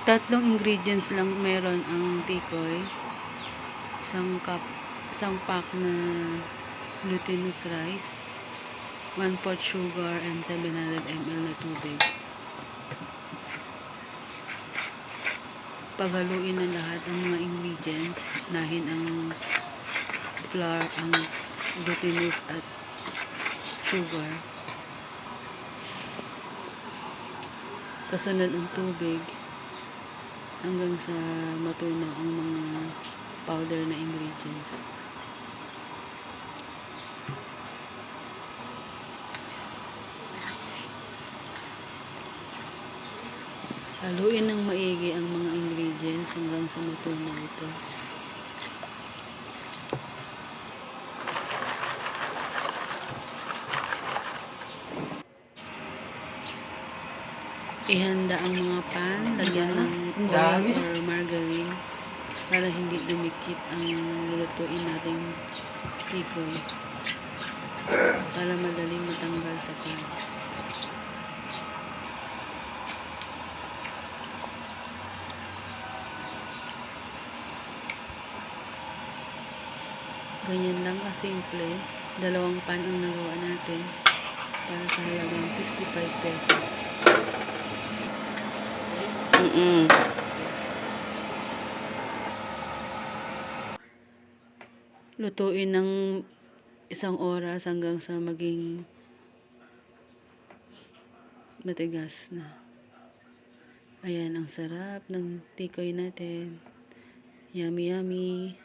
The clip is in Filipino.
Tatlong ingredients lang meron ang tikoy. Isang pack na glutinous rice, 1/4 sugar, and 700 ml na tubig. Paghaluin ng lahat ang mga ingredients, nahin ang flour, ang glutinous at sugar. Kasunod ang tubig hanggang sa matunaw ang mga powder na ingredients. Haluin ng maigi ang mga ingredients hanggang sa matunaw ito. Ihanda ang mga pan, lagyan ng oil or margarine para hindi dumikit ang lulutuin nating tikoy, para madaling matanggal sa pan. Ganyan lang kasimple. 2 pan ang nagawa natin para sa halagang 65 pesos. Lutuin ng 1 oras hanggang sa maging matigas na. Ayan, ang sarap ng tikoy natin. Yummy, yummy.